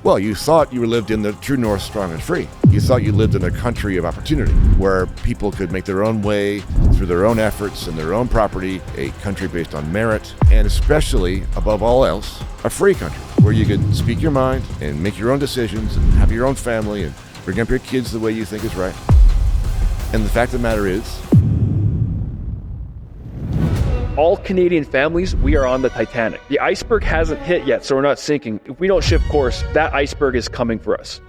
Well, you thought you lived in the true north, strong and free. You thought you lived in a country of opportunity where people could make their own way through their own efforts and their own property, a country based on merit, and especially, above all else, a free country where you could speak your mind and make your own decisions and have your own family and bring up your kids the way you think is right. And the fact of the matter is, all Canadian families, we are on the Titanic. The iceberg hasn't hit yet, so we're not sinking. If we don't shift course, that iceberg is coming for us.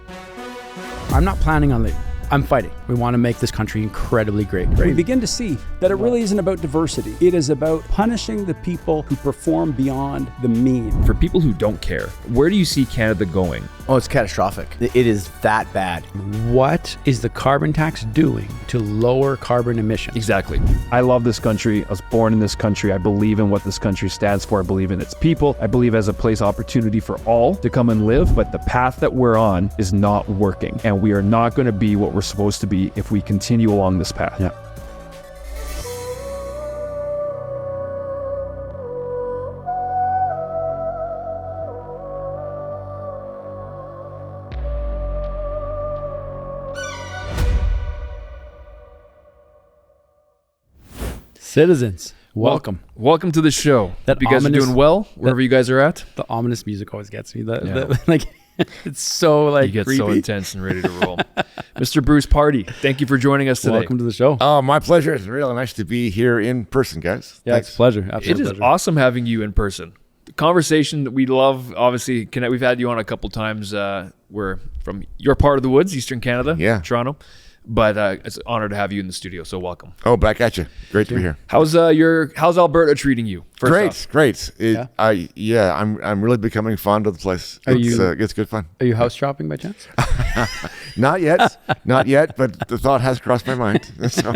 I'm not planning on leaving. I'm fighting. We want to make this country incredibly great. We begin to see that it really isn't about diversity. It is about punishing the people who perform beyond the mean. For people who don't care, where do you see Canada going? Oh, it's catastrophic. It is that bad. What is the carbon tax doing to lower carbon emissions? Exactly. I love this country. I was born in this country. I believe in what this country stands for. I believe in its people. I believe as a place of opportunity for all to come and live, but the path that we're on is not working. And we are not going to be what we're supposed to be if we continue along this path. Yeah. Citizens, welcome. Welcome to the show. That Hope you guys are ominous- doing well, wherever you guys are at. The ominous music always gets me. Yeah. Like, it's so like You get creepy. so intense and ready to roll. Mr. Bruce Pardy, thank you for joining us today. Welcome to the show. oh, my pleasure. It's really nice to be here in person, guys. Yeah, it's a pleasure. Absolute It is pleasure. awesome having you in person. The conversation that we love, obviously, we've had you on a couple times. We're from your part of the woods, Eastern Canada, Yeah. Toronto. But it's an honor to have you in the studio, so welcome. Oh, back at you. Great to be here. How's Alberta treating you? First off? Great. I'm really becoming fond of the place. It's good fun. Are you house shopping by chance? Not yet, but the thought has crossed my mind. So,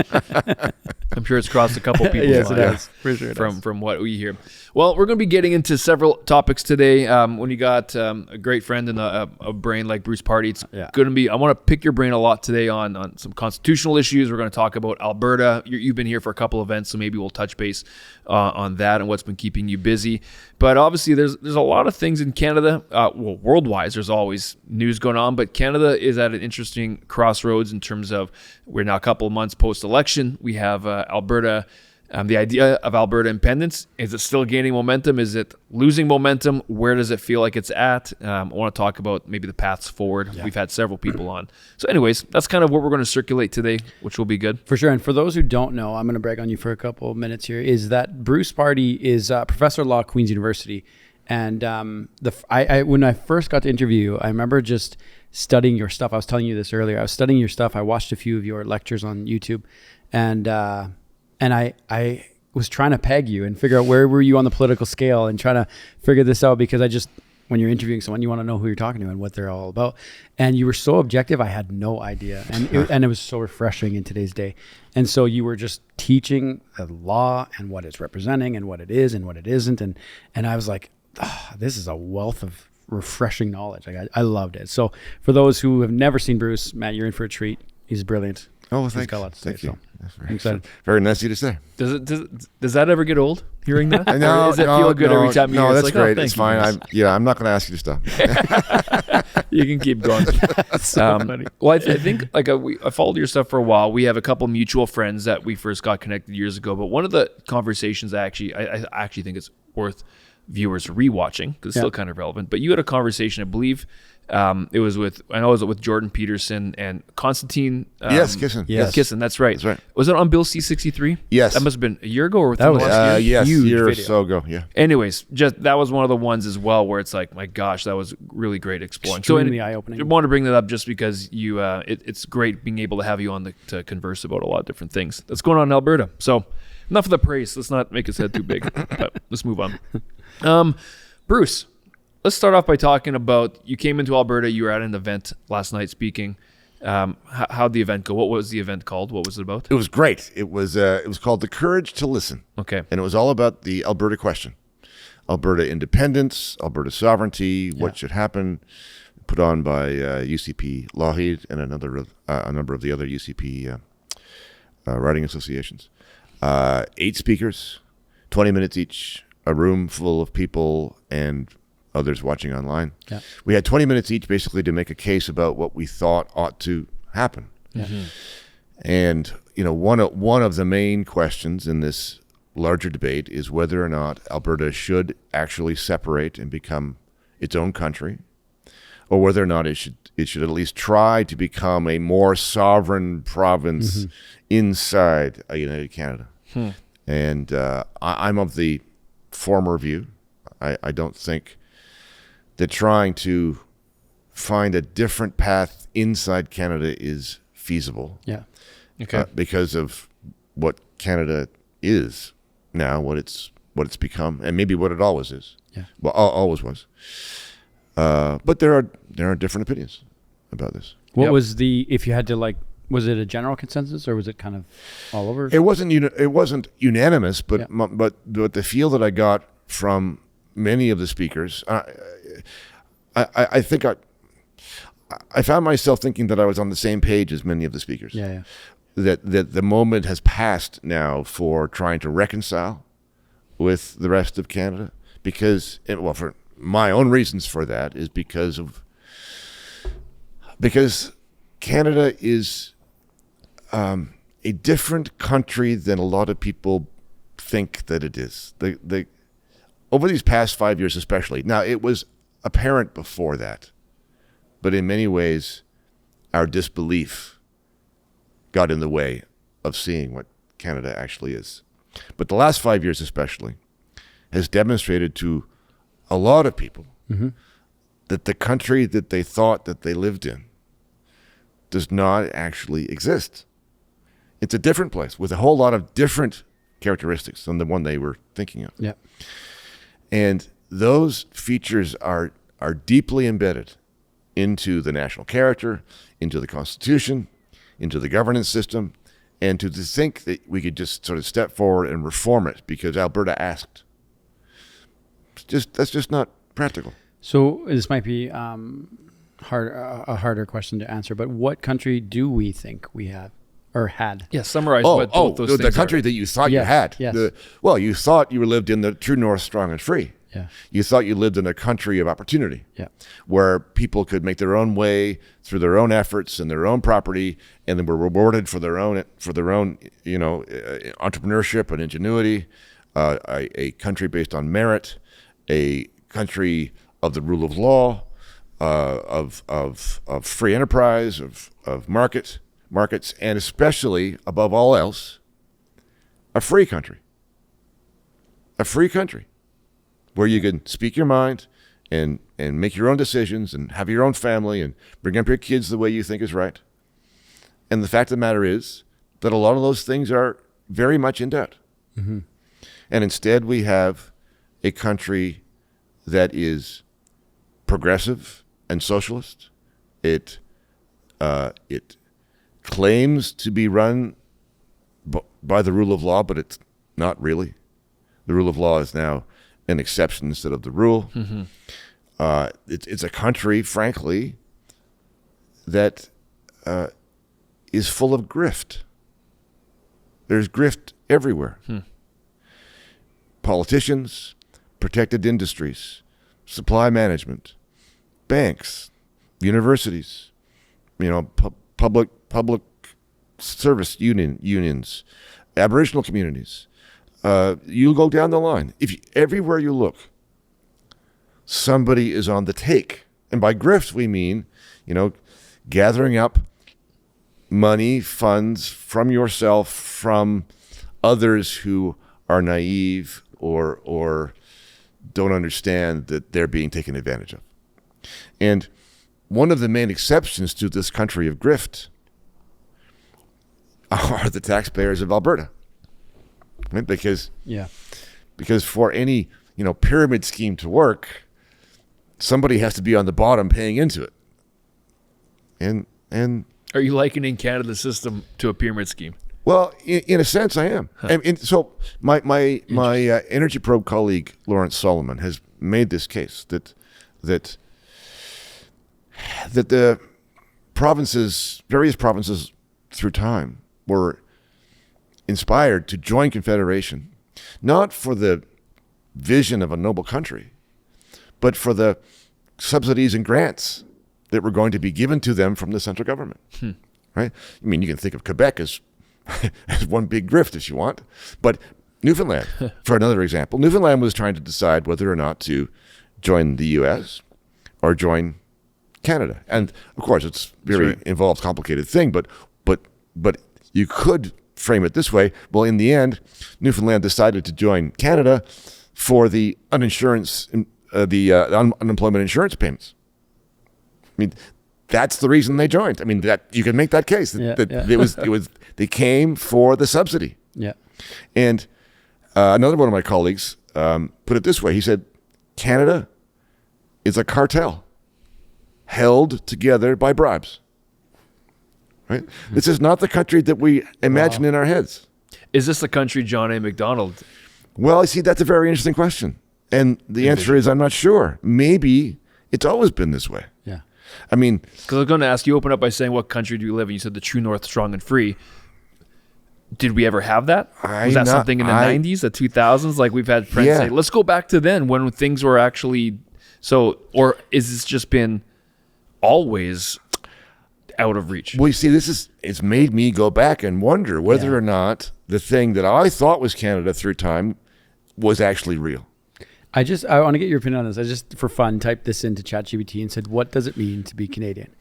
I'm sure it's crossed a couple people's Yes, it minds has. For sure it has. from what we hear. Well, we're going to be getting into several topics today. When you got a great friend and a brain like Bruce Pardy, it's going to be. I want to pick your brain a lot today on some constitutional issues. We're going to talk about Alberta. You've been here for a couple events, so maybe we'll touch base on that and what's been keeping you busy. But obviously, there's a lot of things in Canada. Worldwide, there's always news going on, but Canada is at an interesting crossroads in terms of we're now a couple of months post-election. We have Alberta. The idea of Alberta independence, is it still gaining momentum? Is it losing momentum? Where does it feel like it's at? I want to talk about maybe the paths forward. Yeah. We've had several people on. So anyways, that's kind of what we're going to circulate today, which will be good. For sure. And for those who don't know, I'm going to brag on you for a couple of minutes here, is that Bruce Pardy is a professor of law at Queen's University. And when I first got to interview you, I remember just studying your stuff. I was telling you this earlier. I was studying your stuff. I watched a few of your lectures on YouTube. And I was trying to peg you and figure out where were you on the political scale and trying to figure this out, because when you're interviewing someone, you want to know who you're talking to and what they're all about. And you were so objective, I had no idea. And it was so refreshing in today's day. And so you were just teaching the law and what it's representing and what it is and what it isn't. And I was like, this is a wealth of refreshing knowledge. Like I loved it. So for those who have never seen Bruce, Matt, you're in for a treat. He's brilliant. oh, thank you. Thank you. That's I'm excited. very nice of you to say. Does that ever get old, hearing that? No, Or does it feel good every time you hear it? that's It's great. thank It's you, fine. Bruce. I'm not going to ask you to stop. You can keep going. So funny. Well, I think I followed your stuff for a while. We have a couple mutual friends that we first got connected years ago. But one of the conversations I actually think it's worth viewers rewatching because it's still kind of relevant. But you had a conversation, I believe. It was with Jordan Peterson and Constantine. Yes, Kissin. Yes. Kissin, that's right. That's right. Was it on Bill C-63? Yes. That must have been a year ago or within That the was last year? Yes, Huge a year or video. so ago. Yeah. Anyways, that was one of the ones as well where it's like, my gosh, that was really great exploring. Extremely eye-opening. I want to bring that up just because you, it's great being able to have you on to converse about a lot of different things that's going on in Alberta. So enough of the praise. Let's not make his head too big. But let's move on. Bruce, let's start off by talking about, you came into Alberta, you were at an event last night speaking. How'd the event go? What was the event called? What was it about? It was great. It was called The Courage to Listen. Okay. And it was all about the Alberta question. Alberta independence, Alberta sovereignty, what should happen, put on by UCP Lougheed and a number of the other UCP writing associations. 8 speakers, 20 minutes each, a room full of people, and others watching online. Yeah. We had 20 minutes each basically to make a case about what we thought ought to happen. And, one of the main questions in this larger debate is whether or not Alberta should actually separate and become its own country, or whether or not it should at least try to become a more sovereign province inside a United Canada. And I'm of the former view. I don't think that trying to find a different path inside Canada is feasible. Yeah. Okay. Because of what Canada is now, what it's become, and maybe what it always is. Yeah. Well, always was. But there are different opinions about this. What was if you had to was it a general consensus or was it kind of all over? It wasn't unanimous, but the feel that I got from many of the speakers, I think I found myself thinking that I was on the same page as many of the speakers. Yeah. That the moment has passed now for trying to reconcile with the rest of Canada, because for my own reasons for that is because Canada is a different country than a lot of people think that it is. Over these past 5 years especially, now it was apparent before that, but in many ways our disbelief got in the way of seeing what Canada actually is. But the last 5 years especially has demonstrated to a lot of people that the country that they thought that they lived in does not actually exist. It's a different place with a whole lot of different characteristics than the one they were thinking of. Yeah. And those features are deeply embedded into the national character, into the Constitution, into the governance system, and to think that we could just sort of step forward and reform it because Alberta asked. That's just not practical. So this might be a harder question to answer, but what country do we think we have or had? Yeah, summarize what both those things the country that you thought you had. Yes. You thought you lived in the true north, strong and free. Yeah. You thought you lived in a country of opportunity. Yeah. Where people could make their own way through their own efforts and their own property, and then were rewarded for their own entrepreneurship and ingenuity. A country based on merit, a country of the rule of law, of free enterprise, of markets, and especially above all else, a free country. A free country where you can speak your mind and make your own decisions and have your own family and bring up your kids the way you think is right. And the fact of the matter is that a lot of those things are very much in doubt. And instead we have a country that is progressive and socialist. It claims to be run by the rule of law, but it's not really. The rule of law is now an exception instead of the rule. It's a country, frankly, that is full of grift. There's grift everywhere. Politicians, protected industries, supply management, banks, universities, public service unions, Aboriginal communities. You go down the line. Everywhere you look, somebody is on the take. And by grift, we mean, gathering up money, funds from yourself, from others who are naive or don't understand that they're being taken advantage of. And one of the main exceptions to this country of grift are the taxpayers of Alberta. Right? Because for any pyramid scheme to work, somebody has to be on the bottom paying into it. And are you likening Canada's system to a pyramid scheme? Well, in a sense, I am. And so my Energy Probe colleague Lawrence Solomon has made this case that the various provinces through time were inspired to join Confederation, not for the vision of a noble country, but for the subsidies and grants that were going to be given to them from the central government. Right? I mean, you can think of Quebec as one big grift if you want, but Newfoundland, for another example, Newfoundland was trying to decide whether or not to join the U.S. or join Canada, and of course, it's very involved, complicated thing. But you could frame it this way: well, in the end, Newfoundland decided to join Canada for the unemployment insurance payments. I mean, that's the reason they joined. I mean, that you can make that case. It was they came for the subsidy. Yeah. And another one of my colleagues put it this way. He said, Canada is a cartel held together by bribes. Right? This is not the country that we imagine in our heads. Is this the country John A. Macdonald? Well, see, that's a very interesting question. And the answer is I'm not sure. Maybe it's always been this way. Yeah. I mean, Because I was going to ask, you open up by saying, what country do you live in? You said the true north, strong and free. Did we ever have that? Was that something in the 90s, the 2000s? Like we've had friends say, let's go back to then when things were actually so, or is this just been always out of reach? well, you see, it's made me go back and wonder whether or not the thing that I thought was Canada through time was actually real. I want to get your opinion on this. I just, for fun, typed this into ChatGPT and said, what does it mean to be Canadian?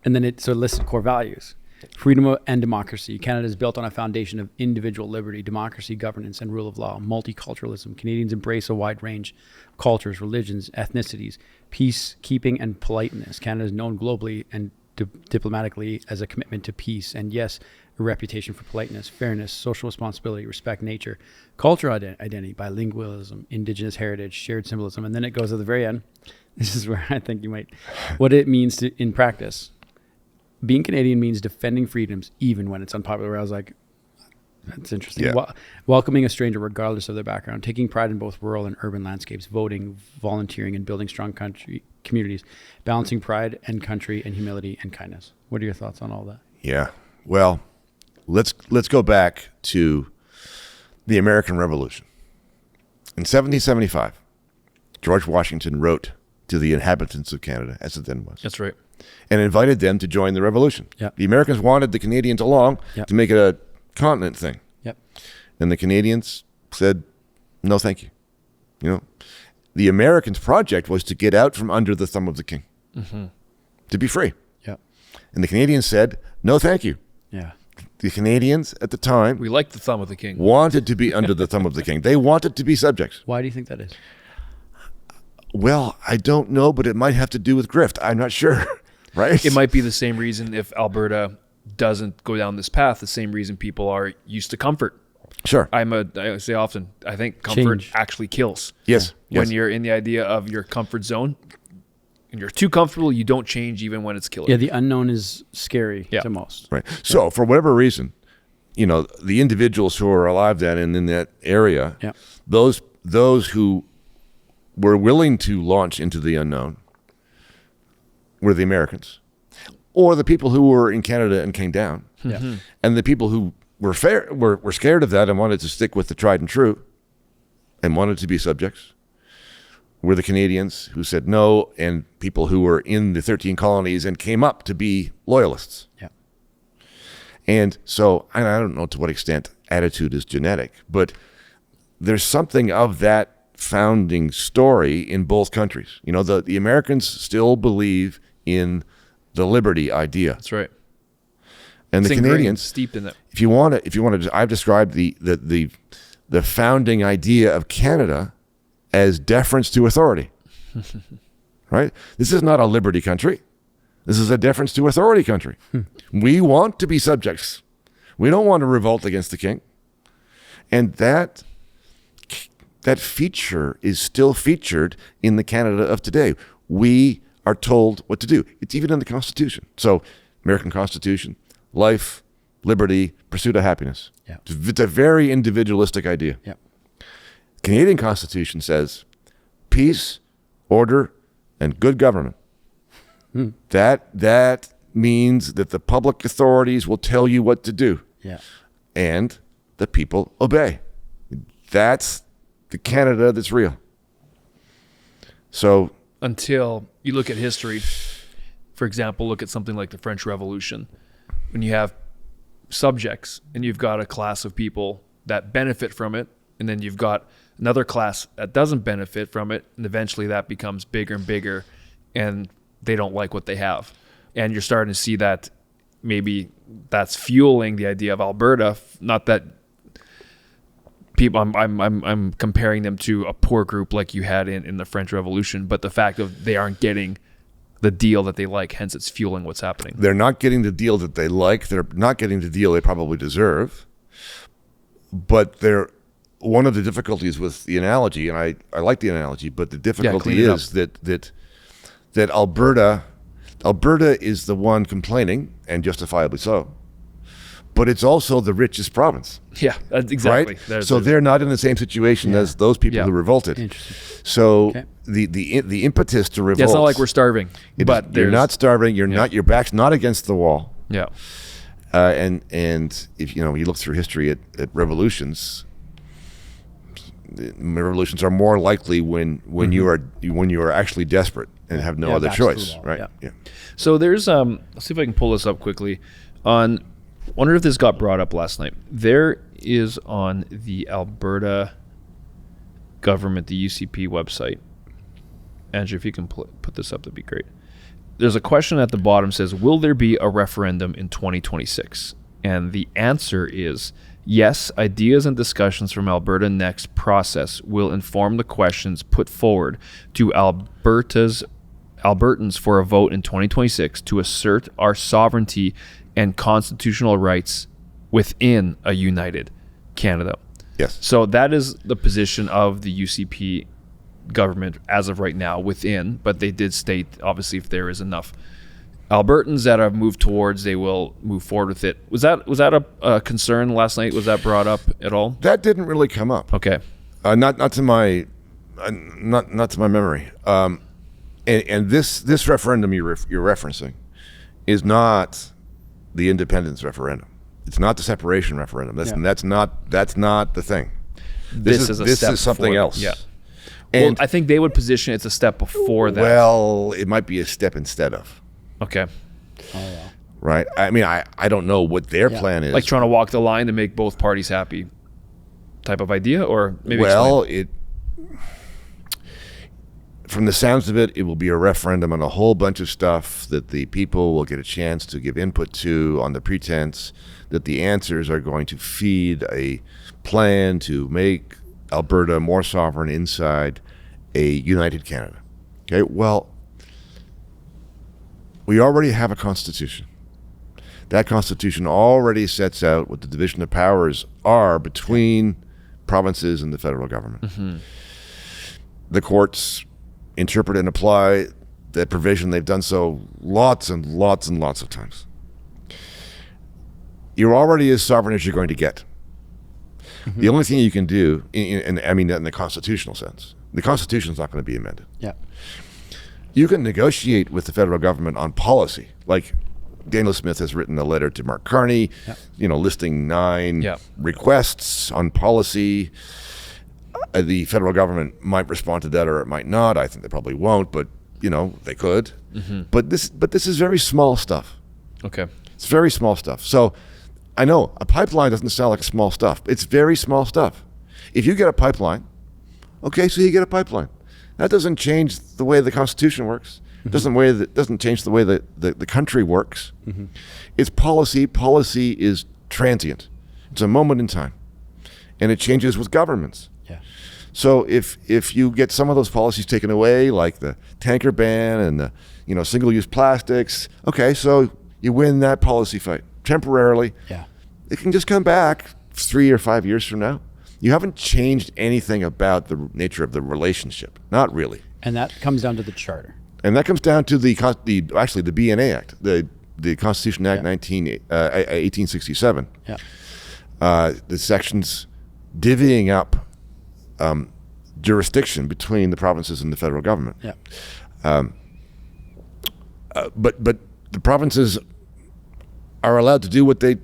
And then it sort of listed core values. Freedom and democracy. Canada is built on a foundation of individual liberty, democracy, governance, and rule of law. Multiculturalism. Canadians embrace a wide range of cultures, religions, ethnicities, peacekeeping, and politeness. Canada is known globally and diplomatically as a commitment to peace. And yes, a reputation for politeness, fairness, social responsibility, respect nature, cultural identity, bilingualism, indigenous heritage, shared symbolism. And then it goes at the very end. This is where I think you might, what it means to, in practice. Being Canadian means defending freedoms even when it's unpopular. I was like, that's interesting. Yeah. Welcoming a stranger regardless of their background, taking pride in both rural and urban landscapes, voting, volunteering, and building strong communities, balancing pride and country and humility and kindness. What are your thoughts on all that? Yeah. Well, let's go back to the American Revolution. In 1775, George Washington wrote to the inhabitants of Canada, as it then was. That's right. And invited them to join the revolution. Yep. The Americans wanted the Canadians along to make it a continent thing. Yep. And the Canadians said, no, thank you. You know, the Americans' project was to get out from under the thumb of the king, to be free. Yep. And the Canadians said, no, thank you. Yeah. The Canadians at the time We like the thumb of the king. wanted to be under the thumb of the king. They wanted to be subjects. Why do you think that is? Well, I don't know, but it might have to do with grift. I'm not sure. Right? It might be the same reason if Alberta doesn't go down this path, the same reason people are used to comfort. Sure. I say often, I think comfort Change. actually kills. Yes. When you're in the idea of your comfort zone and you're too comfortable, you don't change even when it's killing. Yeah, the unknown is scary to most. Right. So for whatever reason, you know, the individuals who are alive then and in that area, those who were willing to launch into the unknown were the Americans, or the people who were in Canada and came down, and the people who were scared of that and wanted to stick with the tried and true, and wanted to be subjects, were the Canadians who said no, and people who were in the 13 colonies and came up to be loyalists. Yeah. And so I don't know to what extent attitude is genetic, but there's something of that founding story in both countries. You know, the Americans still believe in the liberty idea. That's right. And It's the ingrained, Canadians, steeped in that. if you want to, I've described the founding idea of Canada as deference to authority. Right? This is not a liberty country. This is a deference to authority country. We want to be subjects. We don't want to revolt against the king. And that feature is still featured in the Canada of today. We are told what to do. It's even in the Constitution. So, American Constitution, life, liberty, pursuit of happiness. Yeah. It's a very individualistic idea. Yeah. Canadian Constitution says peace, order, and good government. That means that the public authorities will tell you what to do. Yeah. And the people obey. That's the Canada that's real. So until you look at history. For example, look at something like the French Revolution. When you have subjects and you've got a class of people that benefit from it, and then you've got another class that doesn't benefit from it, and eventually that becomes bigger and bigger, and they don't like what they have. And you're starting to see that maybe that's fueling the idea of Alberta. Not that people, I'm comparing them to a poor group like you had in the French Revolution, but the fact of they aren't getting the deal that they like, hence it's fueling what's happening. They're not getting the deal that they like. They're not getting the deal they probably deserve. But one of the difficulties with the analogy, and I like the analogy, but the difficulty is that Alberta is the one complaining, and justifiably so. But it's also the richest province. Yeah, that's exactly. Right? So they're not in the same situation as those people who revolted. Interesting. So the impetus to revolt. Yeah, it's not like we're starving. But you're not starving. You're not. Your back's not against the wall. Yeah. And if you look through history at revolutions, revolutions are more likely when you are actually desperate and have no other choice. Right. Yeah. So there's let's see if I can pull this up quickly. Wonder if this got brought up last night. There is on the Alberta government, the UCP website. Andrew, if you can put this up, that'd be great. There's a question at the bottom says, will there be a referendum in 2026? And the answer is yes, ideas and discussions from Alberta Next process will inform the questions put forward to Albertans for a vote in 2026 to assert our sovereignty and constitutional rights within a united Canada. Yes. So that is the position of the UCP government as of right now within, but they did state, obviously, if there is enough Albertans that have moved towards, they will move forward with it. Was that a concern last night? Was that brought up at all? That didn't really come up. Okay. Not to my memory. And this referendum you're referencing is not the independence referendum. It's not the separation referendum. That's not the thing. This is something else. Yeah. And I think they would position it's a step before that. Well, it might be a step instead of. Okay. Oh, yeah. Right. I mean, I don't know what their plan is. Like trying to walk the line to make both parties happy type of idea, or maybe from the sounds of it will be a referendum on a whole bunch of stuff that the people will get a chance to give input to on the pretense that the answers are going to feed a plan to make Alberta more sovereign inside a united Canada. Okay, well, we already have a constitution. That constitution already sets out what the division of powers are between provinces and the federal government. Mm-hmm. The courts interpret and apply that provision. They've done so lots and lots and lots of times. You're already as sovereign as you're going to get. Mm-hmm. The only thing you can do, in the constitutional sense, the Constitution's not going to be amended. Yeah. You can negotiate with the federal government on policy. Like Daniel Smith has written a letter to Mark Carney, listing 9 requests on policy. The federal government might respond to that or it might not. I think they probably won't, but they could. Mm-hmm. But this is very small stuff. Okay. It's very small stuff. So I know a pipeline doesn't sound like small stuff. It's very small stuff. If you get a pipeline, okay, so you get a pipeline. That doesn't change the way the Constitution works. Mm-hmm. Doesn't change the way that the country works. Mm-hmm. It's policy. Policy is transient. It's a moment in time, and it changes with governments. Yeah. So if you get some of those policies taken away, like the tanker ban and the single-use plastics, okay, so you win that policy fight temporarily. Yeah. It can just come back 3 or 5 years from now. You haven't changed anything about the nature of the relationship. Not really. And that comes down to the charter. And that comes down to the BNA Act, the Constitution Act 1867. Yeah. The sections divvying up jurisdiction between the provinces and the federal government. Yeah. But the provinces are allowed to do what the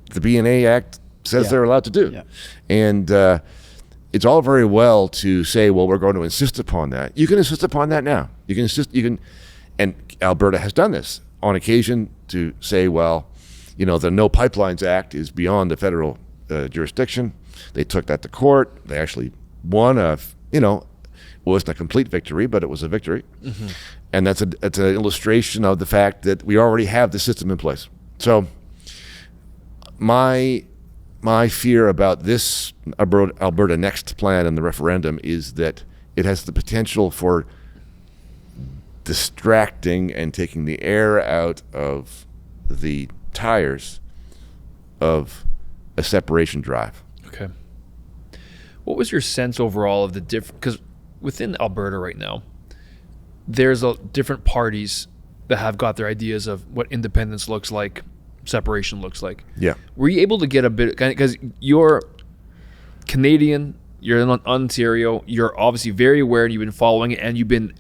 BNA Act says they're allowed to do. Yeah. And it's all very well to say, well, we're going to insist upon that. You can insist upon that now. And Alberta has done this on occasion to say, well, the No Pipelines Act is beyond the federal jurisdiction. They took that to court. They actually won it wasn't a complete victory, but it was a victory. Mm-hmm. And that's an illustration of the fact that we already have the system in place. So my fear about this Alberta Next plan and the referendum is that it has the potential for distracting and taking the air out of the tires of a separation drive. Okay. What was your sense overall of the different, because within Alberta right now, there's different parties that have got their ideas of what independence looks like, separation looks like. Yeah. Were you able to get a bit, because you're Canadian, you're in Ontario, you're obviously very aware and you've been following it, and you've been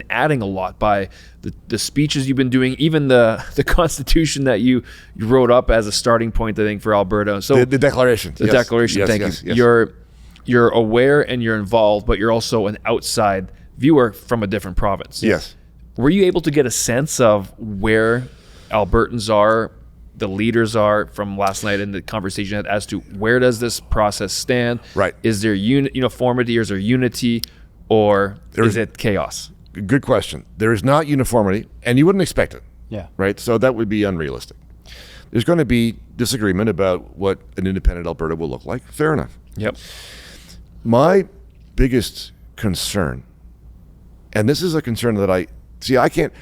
adding a lot by the speeches you've been doing, even the Constitution that you wrote up as a starting point, I think, for Alberta. So the Declaration. The Declaration, thank you. Yes. You're aware and you're involved, but you're also an outside viewer from a different province. Yes. Were you able to get a sense of where Albertans are, the leaders are from last night in the conversation as to where does this process stand? Right. Is there uniformity, or is there unity, or is it chaos? Good question. There is not uniformity, and you wouldn't expect it. Yeah. Right? So that would be unrealistic. There's going to be disagreement about what an independent Alberta will look like. Fair enough. Yep. My biggest concern, and this is a concern that I can't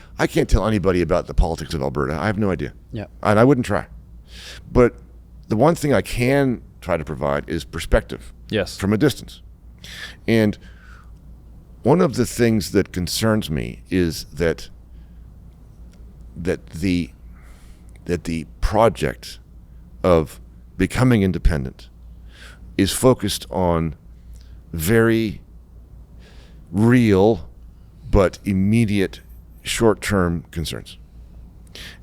tell anybody about the politics of Alberta. I have no idea. Yeah. And I wouldn't try. But the one thing I can try to provide is perspective. Yes. From a distance. And one of the things that concerns me is that the project of becoming independent is focused on very real but immediate short-term concerns,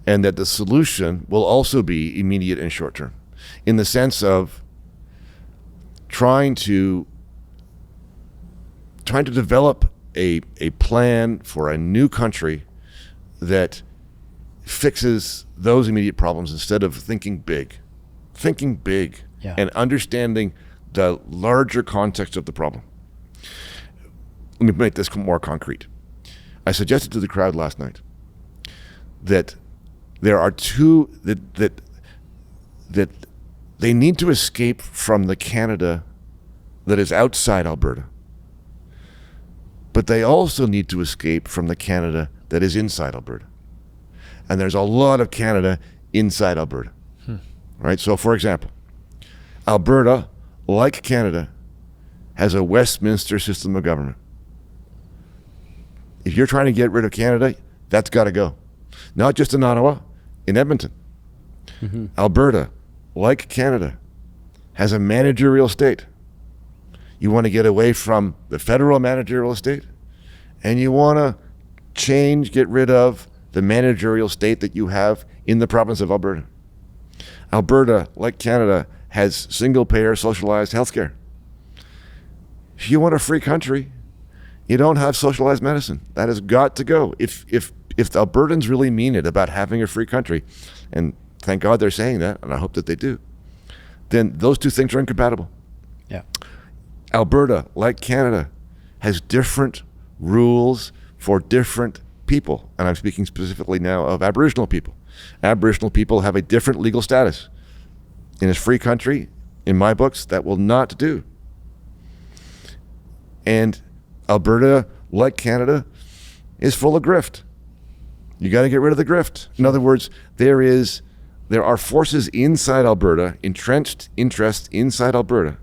and that the solution will also be immediate and short-term, in the sense of trying to develop a plan for a new country that fixes those immediate problems instead of thinking big Yeah. and understanding the larger context of the problem. Let me make this more concrete. I suggested to the crowd last night that there are that they need to escape from the Canada that is outside Alberta, but they also need to escape from the Canada that is inside Alberta. And there's a lot of Canada inside Alberta. Right? So, for example, Alberta, like Canada, has a Westminster system of government. If you're trying to get rid of Canada, that's got to go. Not just in Ottawa, in Edmonton. Mm-hmm. Alberta, like Canada, has a managerial state. You want to get away from the federal managerial state, and you want to get rid of the managerial state that you have in the province of Alberta. Alberta, like Canada, has single-payer socialized healthcare. If you want a free country, you don't have socialized medicine. That has got to go. If the Albertans really mean it about having a free country, and thank God they're saying that, and I hope that they do, then those two things are incompatible. Yeah. Alberta, like Canada, has different rules for different people, and I'm speaking specifically now of Aboriginal people. Aboriginal people have a different legal status. In a free country, in my books, that will not do. And Alberta, like Canada, is full of grift. You got to get rid of the grift. In other words, there are forces inside Alberta, entrenched interests inside Alberta,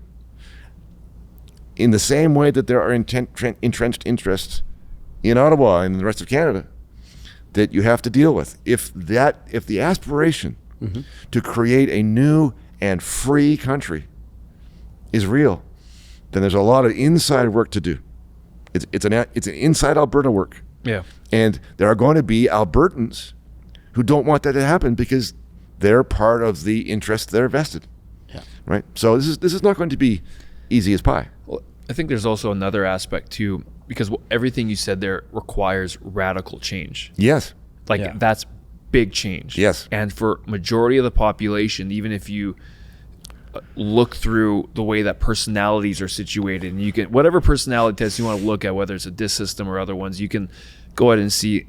in the same way that there are entrenched interests in Ottawa and the rest of Canada, that you have to deal with. If the aspiration to create a new and free country is real, then there's a lot of inside work to do. It's an inside Alberta work. Yeah. And there are going to be Albertans who don't want that to happen because they're part of the interests that are vested. Yeah. Right? So this is not going to be easy as pie. Well, I think there's also another aspect too, because everything you said there requires radical change. Yes. Like that's big change. Yes. And for majority of the population, even if you look through the way that personalities are situated, and you can, whatever personality test you want to look at, whether it's a DISC system or other ones, you can go ahead and see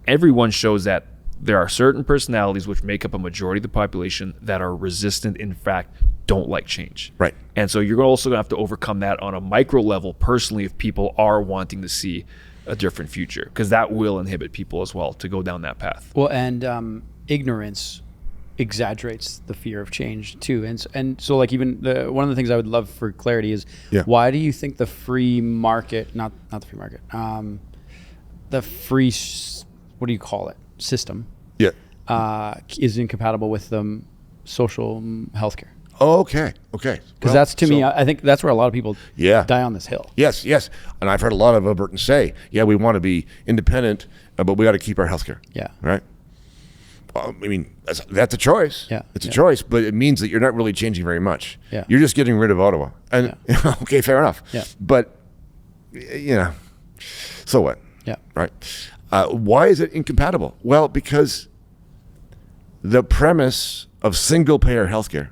everyone shows that there are certain personalities which make up a majority of the population that are resistant, in fact, don't like change. Right. And so you're also going to have to overcome that on a micro level personally if people are wanting to see a different future, because that will inhibit people as well to go down that path. Well, and ignorance exaggerates the fear of change too, and so like even one of the things I would love for clarity is why do you think the free market, not the free market, the free what do you call it, system, is incompatible with the social healthcare? Okay. Because that's to me, I think that's where a lot of people die on this hill. Yes. And I've heard a lot of Albertans say, we want to be independent, but we got to keep our healthcare. Yeah. Right. Well, I mean, that's a choice. Yeah. It's a choice, but it means that you're not really changing very much. Yeah. You're just getting rid of Ottawa. And okay, fair enough. Yeah. But, so what? Yeah. Right. Why is it incompatible? Well, because the premise of single-payer healthcare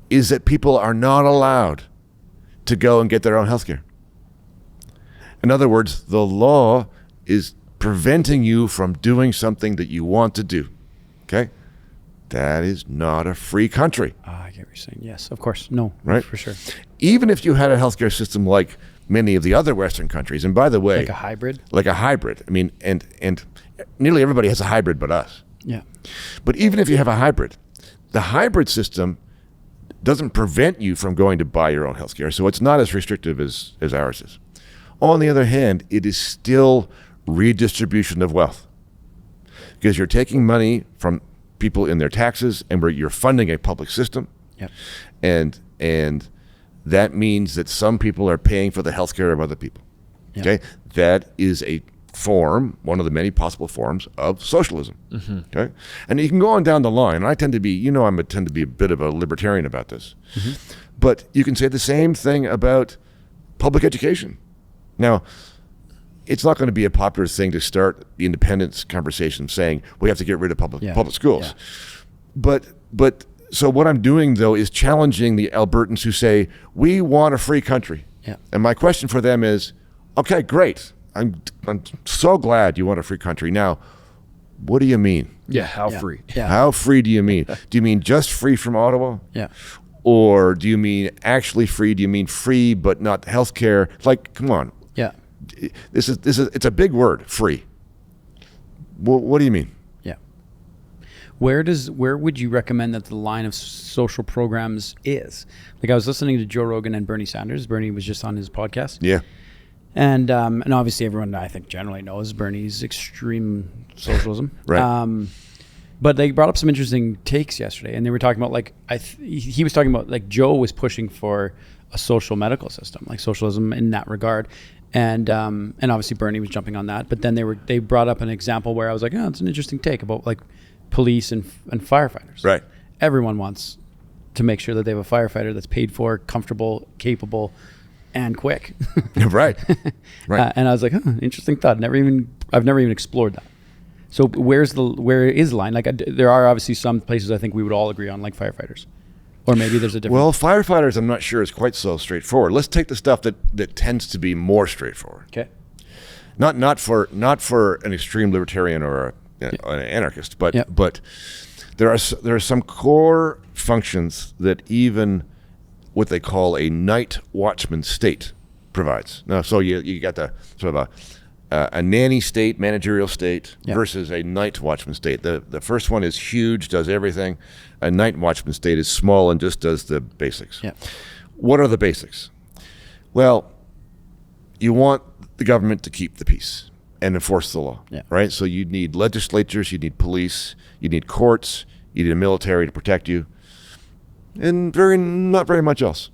is that people are not allowed to go and get their own healthcare. In other words, the law is preventing you from doing something that you want to do. Okay? That is not a free country. I get what you're saying. Yes, of course. No, right? For sure. Even if you had a healthcare system like many of the other Western countries, and by the way, like a hybrid. I mean, and nearly everybody has a hybrid but us. Yeah. But even if you have a hybrid, the hybrid system doesn't prevent you from going to buy your own healthcare, so it's not as restrictive as ours is. On the other hand, it is still redistribution of wealth, because you're taking money from people in their taxes, and you're funding a public system. Yep. And that means that some people are paying for the healthcare of other people. Yep. Okay, that is a form, one of the many possible forms of socialism. Mm-hmm. Okay, and you can go on down the line. And I tend to be, I tend to be a bit of a libertarian about this, but you can say the same thing about public education. Now, it's not going to be a popular thing to start the independence conversation saying we have to get rid of public schools. Yeah. But so what I'm doing, though, is challenging the Albertans who say, we want a free country. Yeah. And my question for them is, okay, great. I'm so glad you want a free country. Now, what do you mean? Yeah, how free? Yeah. How free do you mean? Do you mean just free from Ottawa? Yeah. Or do you mean actually free? Do you mean free but not healthcare? Like, come on. Yeah. It's a big word, free. What do you mean? Yeah. Where would you recommend that the line of social programs is? Like I was listening to Joe Rogan and Bernie Sanders. Bernie was just on his podcast. Yeah. And obviously everyone I think generally knows Bernie's extreme socialism. Right. But they brought up some interesting takes yesterday, and they were talking about he was talking about like Joe was pushing for a social medical system, like socialism in that regard. And obviously Bernie was jumping on that, but then they brought up an example where I was like, oh, it's an interesting take about like police and firefighters. Right. Everyone wants to make sure that they have a firefighter that's paid for, comfortable, capable, and quick. Right. And I was like, interesting thought. I've never even explored that. So where is the line? Like there are obviously some places I think we would all agree on, like firefighters. Or maybe there's a different... Well, firefighters, I'm not sure is quite so straightforward. Let's take the stuff that tends to be more straightforward. Okay. Not for an extreme libertarian or an anarchist, but there are some core functions that even what they call a night watchman state provides. Now, so you got the sort of a nanny state, managerial state versus a night watchman state. The first one is huge, does everything. A night watchman state is small and just does the basics. Yeah. What are the basics? Well, you want the government to keep the peace and enforce the law, right? So you need legislatures, you need police, you need courts, you need a military to protect you, and not very much else,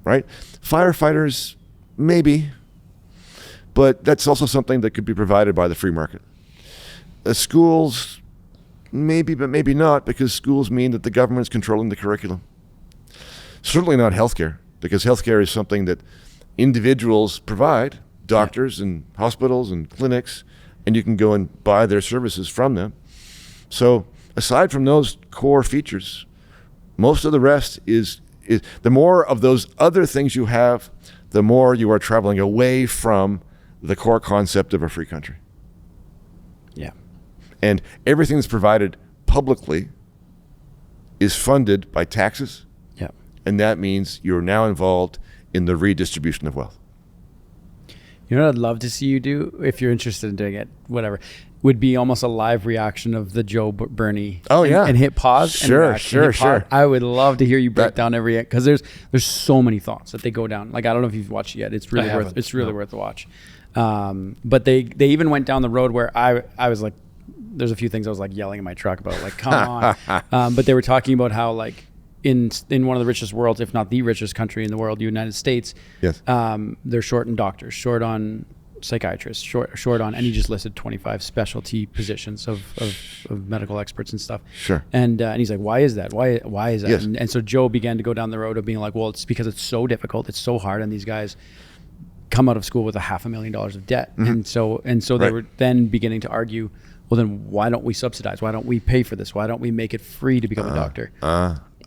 right? Firefighters, maybe, but that's also something that could be provided by the free market. Schools, maybe, but maybe not, because schools mean that the government is controlling the curriculum. Certainly not healthcare. because healthcare is something that individuals provide, doctors and hospitals and clinics, and you can go and buy their services from them. So aside from those core features, most of the rest is the more of those other things you have, the more you are traveling away from the core concept of a free country. Yeah. And everything that's provided publicly is funded by taxes. Yeah. And that means you're now involved in the redistribution of wealth. You know what I'd love to see you do, if you're interested in doing it, whatever, would be almost a live reaction of the Joe Bernie. Oh, yeah. And hit pause. Sure, and hit pause. sure. I would love to hear you break down every, because there's so many thoughts that they go down. Like, I don't know if you've watched it yet. It's really worth the watch. But they even went down the road where I was like, there's a few things I was like yelling in my truck about, like, come on. But they were talking about how, like, in one of the richest worlds, if not the richest country in the world, the United States, yes, they're short on doctors, short on psychiatrists, short on, and he just listed 25 specialty positions of medical experts and stuff. Sure. And he's like, why is that? Why is that? Yes. And so Joe began to go down the road of being like, well, it's because it's so difficult, it's so hard, and these guys come out of school with $500,000 of debt. Mm-hmm. And so they Right. were then beginning to argue, well, then why don't we subsidize? Why don't we pay for this? Why don't we make it free to become a doctor?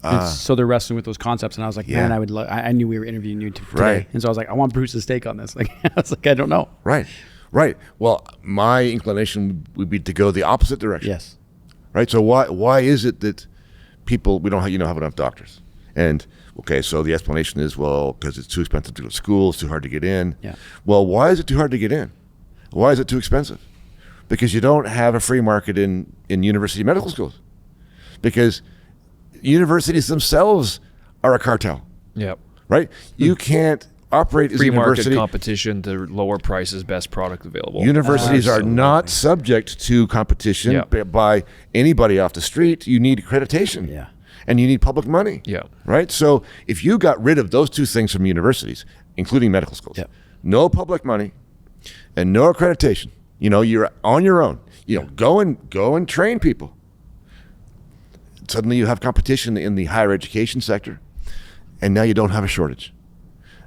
And so they're wrestling with those concepts, and I was like, man, I knew we were interviewing you today, Right. and so I was like, I want Bruce's take on this. Like, I was like, I don't know. Right. Well, my inclination would be to go the opposite direction. Yes. Right. So why is it that we don't have enough doctors? And okay, so the explanation is, well, because it's too expensive to go to school, it's too hard to get in. Yeah. Well, why is it too hard to get in? Why is it too expensive? Because you don't have a free market in university medical schools. Because universities themselves are a cartel. Yep. Right? You can't operate as a Free market university. competition to lower prices, best product available. Universities are not subject to competition Yeah. by anybody off the street. You need accreditation. Yeah. And you need public money. Yeah. Right? So if you got rid of those two things from universities, including medical schools, no public money and no accreditation, you're on your own. Go and train people. Suddenly you have competition in the higher education sector, and now you don't have a shortage.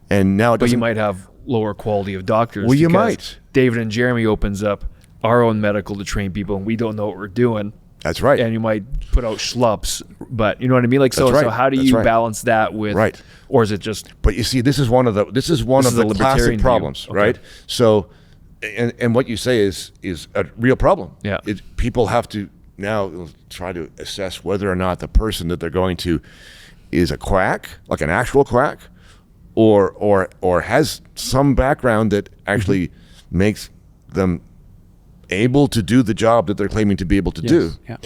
And now But you might have lower quality of doctors. Well, you because might. David and Jeremy opens up our own medical to train people, and we don't know what we're doing. That's right. And you might put out schlups, but you know what I mean? Like, so how do you balance that with, or is it just? But you see, this is one of the classic libertarian problems, view. Okay. right? So, and what you say is a real problem. Yeah. People have to now try to assess whether or not the person that they're going to is a quack, like an actual quack, or has some background that actually makes them able to do the job that they're claiming to be able to do. Yeah.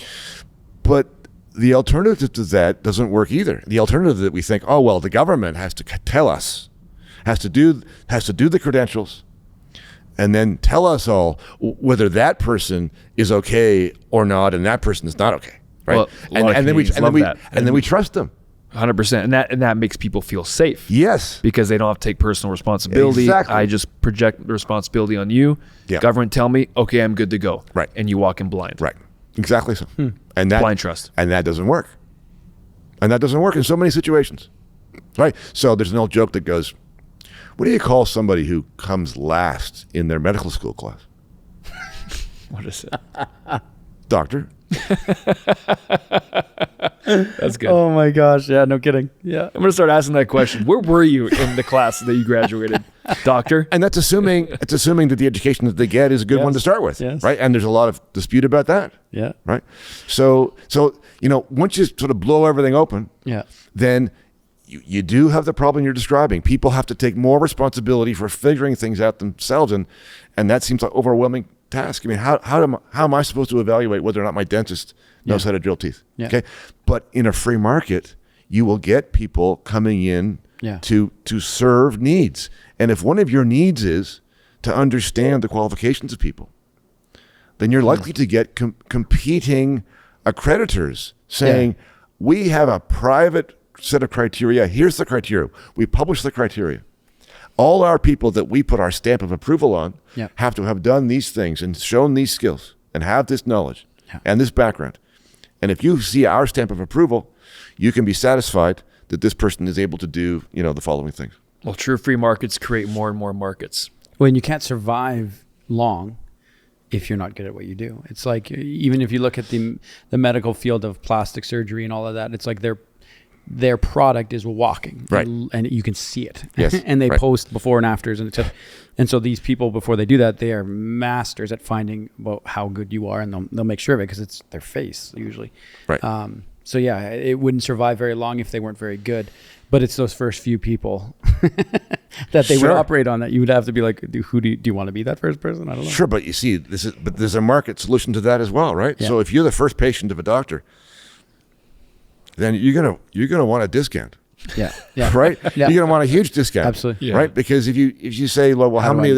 But the alternative to that doesn't work either. The alternative that we think, oh, well, the government has to tell us, has to do the credentials, and then tell us all whether that person is okay or not, and that person is not okay, right? Well, and then we trust them. 100%, and that makes people feel safe. Yes, because they don't have to take personal responsibility. Exactly. I just project the responsibility on you. Yeah. Government tell me, okay, I'm good to go. Right. And you walk in blind. Right. Exactly so. And that blind trust. And that doesn't work. And that doesn't work in so many situations. Right. So there's an old joke that goes, what do you call somebody who comes last in their medical school class? What is it? Doctor. That's good. Oh my gosh. Yeah, no kidding. Yeah. I'm going to start asking that question. Where were you in the class that you graduated? Doctor? And that's assuming that the education that they get is a good one to start with. Yes. Right. And there's a lot of dispute about that. Yeah. Right. So once you sort of blow everything open, then you do have the problem you're describing. People have to take more responsibility for figuring things out themselves, and that seems like an overwhelming task. I mean, how am I supposed to evaluate whether or not my dentist knows how to drill teeth? Yeah. Okay, but in a free market, you will get people coming in to serve needs, and if one of your needs is to understand the qualifications of people, then you're likely to get competing accreditors saying, we have a private set of criteria. Here's the criteria. We publish the criteria. All our people that we put our stamp of approval on have to have done these things and shown these skills and have this knowledge and this background. And if you see our stamp of approval, you can be satisfied that this person is able to do, the following things. Well, true free markets create more and more markets. When you can't survive long if you're not good at what you do. It's like, even if you look at the medical field of plastic surgery and all of that, it's like their product is walking, right? And you can see it. Yes, and they right. post before and afters, and so these people, before they do that, they are masters at finding how good you are, and they'll make sure of it because it's their face usually. Right. So yeah, it wouldn't survive very long if they weren't very good. But it's those first few people that they would operate on that you would have to be like, do you want to be that first person? I don't know. Sure, but you see, but there's a market solution to that as well, right? Yeah. So if you're the first patient of a doctor, then you're gonna want a discount. Yeah. Right. Yeah. You're gonna want a huge discount. Absolutely. Right. Because if you say, well, how many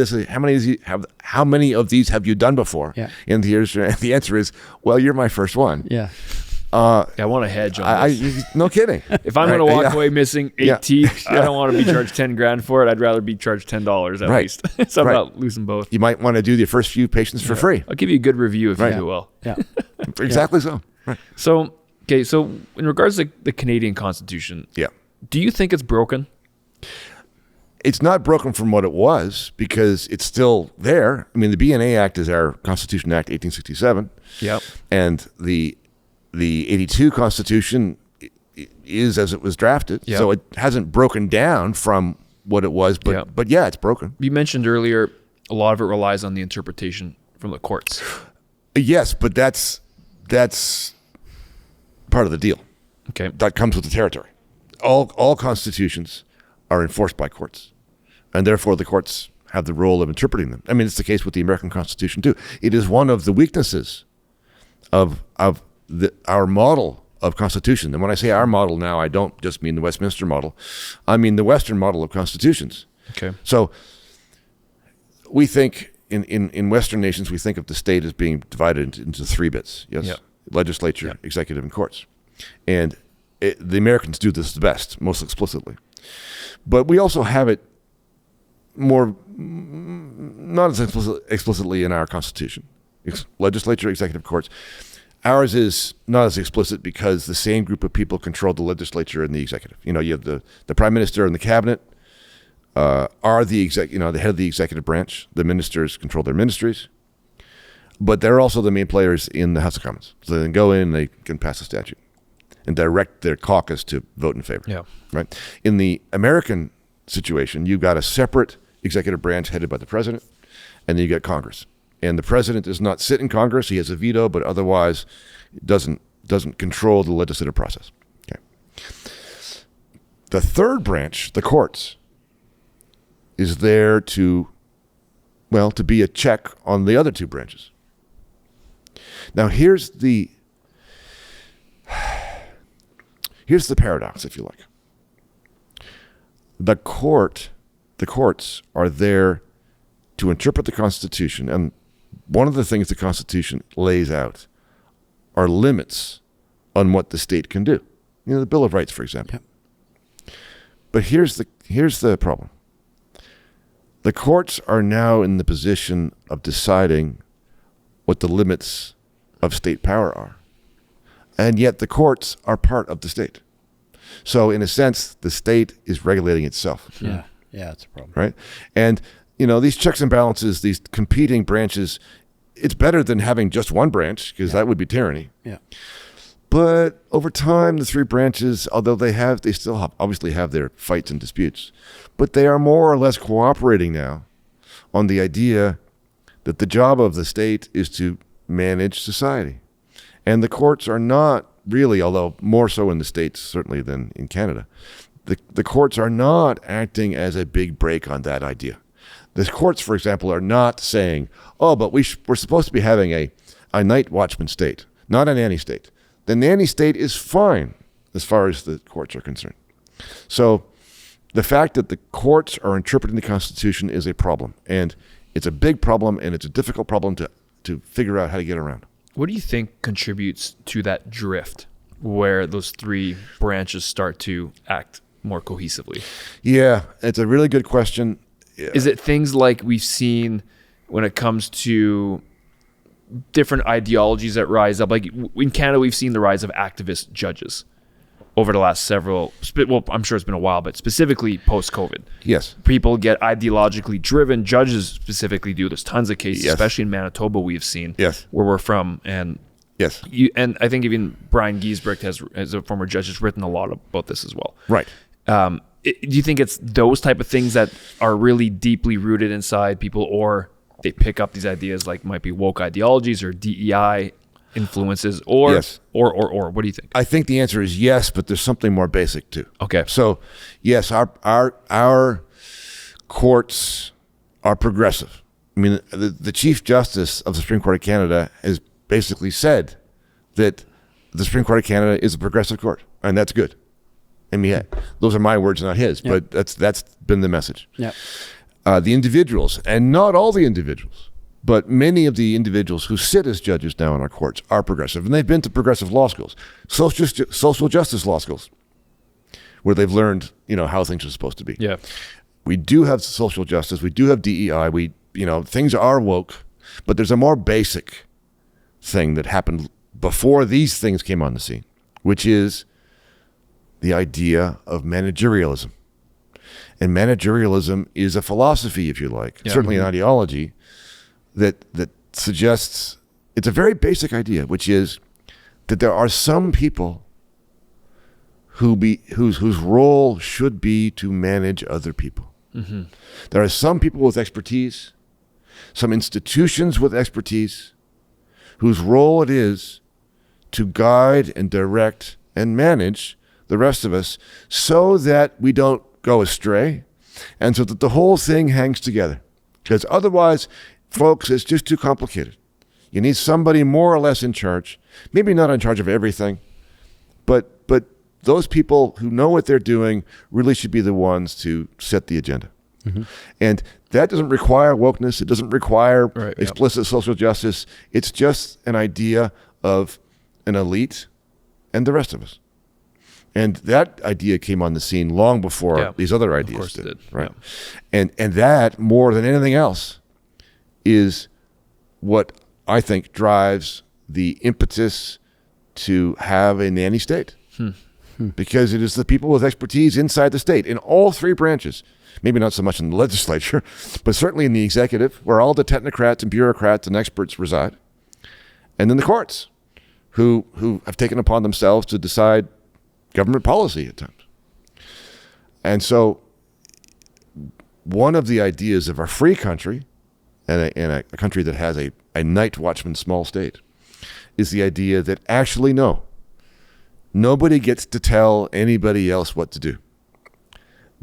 of these have you done before? Yeah. And the answer is, well, you're my first one. Yeah. I want to hedge on this. No kidding. If I'm going to walk away missing 8 teeth, I don't want to be charged $10,000 for it. I'd rather be charged $10 at least. So I'm not losing both. You might want to do the first few patients for free. I'll give you a good review if you do well. Yeah. Exactly so. Right. So in regards to the Canadian Constitution, do you think it's broken? It's not broken from what it was because it's still there. I mean, the BNA Act is our Constitution Act, 1867. Yep. And the 82 Constitution is as it was drafted. Yep. So it hasn't broken down from what it was, but yeah, it's broken. You mentioned earlier a lot of it relies on the interpretation from the courts. Yes, but that's part of the deal. Okay. That comes with the territory. All constitutions are enforced by courts, and therefore the courts have the role of interpreting them. I mean, it's the case with the American Constitution too. It is one of the weaknesses of our model of constitution. And when I say our model now, I don't just mean the Westminster model. I mean the Western model of constitutions. Okay. So we think in Western nations, we think of the state as being divided into 3 bits. Yes. Yep. Legislature, Yep. executive, and courts. And the Americans do this the best, most explicitly. But we also have it more, not as explicitly in our Constitution. Legislature, executive, courts. Ours is not as explicit because the same group of people control the legislature and the executive. You have the prime minister and the cabinet are the head of the executive branch. The ministers control their ministries, but they're also the main players in the House of Commons. So they can go in and they can pass a statute and direct their caucus to vote in favor. Yeah. Right. In the American situation, you've got a separate executive branch headed by the president, and then you got Congress. And the president does not sit in Congress; he has a veto, but otherwise doesn't control the legislative process. Okay. The third branch, the courts, is there to be a check on the other 2 branches. Now here's the paradox, if you like. The courts are there to interpret the Constitution, and one of the things the Constitution lays out are limits on what the state can do. The Bill of Rights, for example. Yep. But here's the problem. The courts are now in the position of deciding what the limits of state power are. And yet the courts are part of the state. So in a sense, the state is regulating itself. Yeah. Yeah, that's a problem. Right? And these checks and balances, these competing branches, it's better than having just one branch because that would be tyranny. Yeah. But over time, the 3 branches, although they still obviously have their fights and disputes, but they are more or less cooperating now on the idea that the job of the state is to manage society. And the courts are not really, although more so in the States certainly than in Canada, the courts are not acting as a big break on that idea. The courts, for example, are not saying, but we're supposed to be having a night watchman state, not a nanny state. The nanny state is fine as far as the courts are concerned. So the fact that the courts are interpreting the Constitution is a problem, and it's a big problem, and it's a difficult problem to figure out how to get around. What do you think contributes to that drift where those 3 branches start to act more cohesively? Yeah, it's a really good question. Yeah. Is it things like we've seen when it comes to different ideologies that rise up? Like in Canada, we've seen the rise of activist judges. over the last I'm sure it's been a while, but specifically post-COVID. Yes. People get ideologically driven. Judges specifically do. There's tons of cases, especially in Manitoba, we've seen where we're from. And yes, and I think even Brian Giesbrecht as a former judge, has written a lot about this as well. Right. Do you think it's those type of things that are really deeply rooted inside people, or they pick up these ideas like might be woke ideologies or DEI influences, or what do you think? I think the answer is yes, but there's something more basic too. Okay. So yes, our courts are progressive. I mean, the Chief Justice of the Supreme Court of Canada has basically said that the Supreme Court of Canada is a progressive court, and that's good. I mean, those are my words, not his, but that's been the message. Yeah. The individuals, and not all the individuals, but many of the individuals who sit as judges now in our courts are progressive, and they've been to progressive law schools, social justice law schools, where they've learned, how things are supposed to be. Yeah. We do have social justice. We do have DEI. Things are woke, but there's a more basic thing that happened before these things came on the scene, which is the idea of managerialism. And managerialism is a philosophy, if you like, certainly an ideology that suggests, it's a very basic idea, which is that there are some people whose role should be to manage other people. Mm-hmm. There are some people with expertise, some institutions with expertise, whose role it is to guide and direct and manage the rest of us so that we don't go astray and so that the whole thing hangs together. Because otherwise, folks, it's just too complicated. You need somebody more or less in charge, maybe not in charge of everything, but those people who know what they're doing really should be the ones to set the agenda. Mm-hmm. And that doesn't require wokeness. It doesn't require explicit social justice. It's just an idea of an elite and the rest of us. And that idea came on the scene long before these other ideas did. Right? Yeah. And that, more than anything else, is what I think drives the impetus to have a nanny state. Because it is the people with expertise inside the state in all three branches, maybe not so much in the legislature, but certainly in the executive, where all the technocrats and bureaucrats and experts reside, and then the courts, who have taken upon themselves to decide government policy at times. And so one of the ideas of our free country, and a country that has a night watchman small state, is the idea that actually nobody gets to tell anybody else what to do.